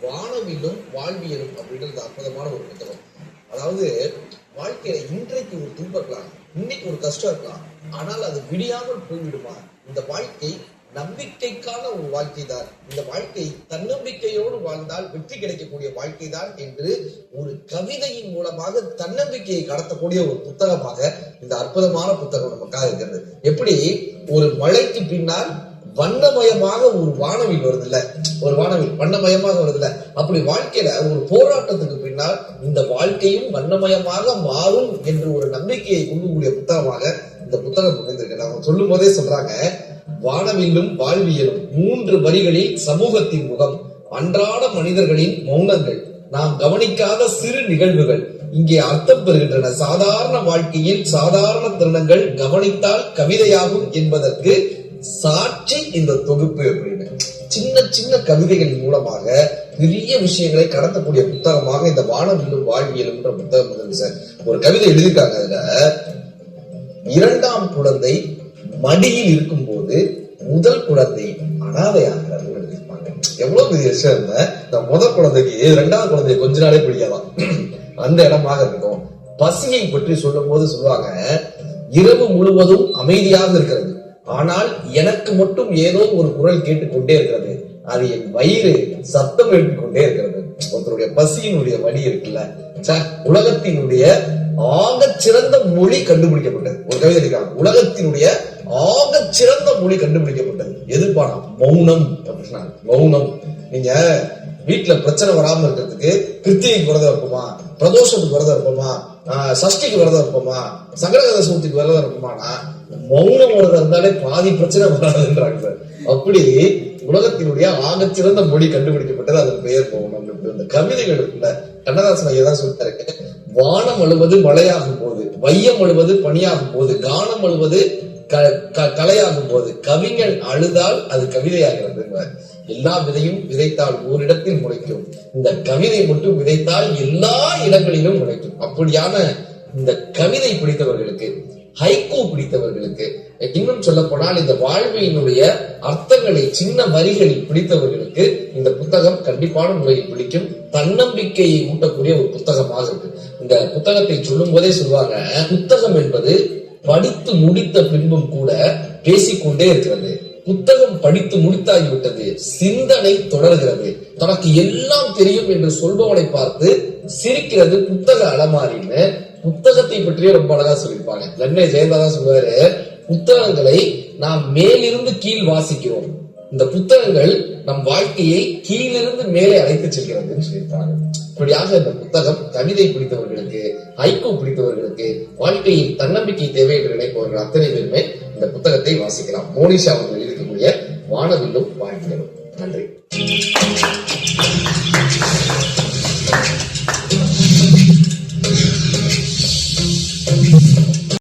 வானவில்லும் வாழ்வியலும் அப்படின்றது அற்புதமான ஒரு புத்தகம். அதாவது வாழ்க்கையில இன்றைக்கு ஒரு துன்பம் இருக்கலாம், இன்னைக்கு ஒரு கஷ்டம் இருக்கலாம், ஆனால் அது விடியாமல் போய்விடுமா? இந்த வாழ்க்கை நம்பிக்கைக்கான ஒரு வாழ்க்கை தான். இந்த வாழ்க்கை தன்னம்பிக்கையோடு வாழ்ந்தால் வெற்றி கிடைக்கக்கூடிய வாழ்க்கை தான் என்று ஒரு கவிதையின் மூலமாக தன்னம்பிக்கையை கடத்தக்கூடிய ஒரு புத்தகமாக இந்த அற்புதமான புத்தகம் நமக்காக இருக்கிறது. எப்படி ஒரு மழைக்கு பின்னால் வண்ணமயமாக ஒரு வானவில் வருது இல்ல, ஒரு வானவில் வண்ணமயமாக வருது இல்ல, அப்படி வாழ்க்கையில ஒரு போராட்டத்துக்கு பின்னால் இந்த வாழ்க்கையும் வண்ணமயமாக மாறும் என்று ஒரு நம்பிக்கையை கொள்ளக்கூடிய புத்தகமாக இந்த புத்தகம் அமைந்திருக்கு. அவங்க சொல்லும் போதே சொல்றாங்க, வானவில்லும் வாழ்வியலும் 3 வரிகளில் சமூகத்தின் முகம், அன்றாட மனிதர்களின் மௌனங்கள், நாம் கவனிக்காத சிறு நிகழ்வுகள் இங்கே அர்த்தம் பெறுகின்றன. சாதாரண வாழ்க்கையில் சாதாரண தருணங்கள் கவனித்தால் கவிதையாகும் என்பதற்கு சாட்சி இந்த தொகுப்பு அப்படின்னு சின்ன சின்ன கவிதைகளின் மூலமாக பெரிய விஷயங்களை கடத்தக்கூடிய புத்தகமாக இந்த வானவில்லும் வாழ்வியலும் புத்தகம் இருக்கு சார். ஒரு கவிதை எழுதியிருக்காங்க. அதுல 2ஆம் குழந்தை மடியில் இருக்கும் போது முதல் குழந்தை அனாதையாக எழுதியிருப்பாங்க. எவ்வளவு பெரிய விஷயம் இருந்த இந்த முதல் குழந்தைக்கு 2ஆவது குழந்தைய கொஞ்ச நாளே பிடிக்காதான் அந்த இடமாக இருக்கட்டும். பசியை பற்றி சொல்லும் போது சொல்லுவாங்க, இரவு முழுவதும் அமைதியாக இருக்கிறது, ஆனால் எனக்கு மட்டும் ஏதோ ஒரு குரல் கேட்டுக்கொண்டே இருக்கிறது, அது என் வயிறு சத்தம் எழுப்பிக் கொண்டே இருக்கிறது. ஒருத்தருடைய பசியினுடைய வழி இருக்குல்ல, உலகத்தினுடைய ஆக சிறந்த மொழி கண்டுபிடிக்கப்பட்டது. ஒரு கவிதை இருக்காங்க, உலகத்தினுடைய ஆக சிறந்த மொழி கண்டுபிடிக்கப்பட்டது எதிர்பானா மௌனம் அப்படின்னா. மௌனம். நீங்க வீட்டுல பிரச்சனை வராம இருக்கிறதுக்கு கிருத்திகைக்கு விரதம் இருப்போமா, பிரதோஷத்துக்கு விரதம் இருப்போமா, சஷ்டிக்கு விரதம் இருப்போமா, சங்கடகர சதுர்த்திக்கு விரதம் இருப்போமானா மௌனம் விரதம் இருந்தாலே பாதி பிரச்சனை வராதுன்றாங்க சார். அப்படி உலகத்தினுடைய ஆகச்சிறந்த மொழி கண்டுபிடிக்கப்பட்டது, அதன் பெயர் மௌனம். இந்த கவிதைகள் இருக்குல்ல, கண்ணதாசன் ஐயா தான் சொல்லிட்டாரு, வானம் அழுவது மழையாகும் போது, வையம் அழுவது பனியாகும் போது, கானம் அழுவது கலையாகும் போது, கவிஞன் அழுதால் அது கவிதையாகிறது. எல்லா விதையும் விதைத்தால் ஓரிடத்தில் முளைக்கும், இந்த கவிதை மட்டும் விதைத்தால் எல்லா இடங்களிலும் முளைக்கும். அப்படியான இந்த கவிதை பிடித்தவர்களுக்கு, ஹைக்கூ பிடித்தவர்களுக்கு, இன்னும் சொல்ல போனால் இந்த வாழ்வியினுடைய அர்த்தங்களை சின்ன வரிகளில் பிடித்தவர்களுக்கு இந்த புத்தகம் கண்டிப்பான முறையில் பிடிக்கும். தன்னம்பிக்கையை ஊட்டக்கூடிய ஒரு புத்தகமாக இருக்கு. இந்த புத்தகத்தை சொல்லும் போதே சொல்லுவாங்க, புத்தகம் என்பது படித்து முடித்த பின்பும் கூட பேசிக்கொண்டே இருக்கிறது. புத்தகம் படித்து முடித்தாகிவிட்டது, சிந்தனை தொடர்கிறது. தனக்கு எல்லாம் தெரியும் என்று சொல்பவனை பார்த்து சிரிக்கிறது புத்தக அலமாரின்னு புத்தகத்தை பற்றியே ரொம்ப அழகா சொல்லியிருப்பாங்க. லென்னே ஜெயந்தா தான் சொல்லுவாரு, புத்தகங்களை நாம் மேலிருந்து கீழ் வாசிக்கிறோம், இந்த புத்தகங்கள் நம் வாழ்க்கையை கீழிருந்து மேலே அழைத்து செல்கிறதுன்னு சொல்லியிருப்பாங்க. இப்படியாக இந்த புத்தகம் கவிதை பிடித்தவர்களுக்கு, ஹைக்கூ பிடித்தவர்களுக்கு, வாழ்க்கையில் தன்னம்பிக்கை தேவை என்று நினைப்பவர்கள் அத்தனை பேருமே இந்த புத்தகத்தை வாசிக்கலாம். மோனிஷா அவர்கள் எழுதக்கூடிய வானவில்லும் வாழ்வியலும். நன்றி.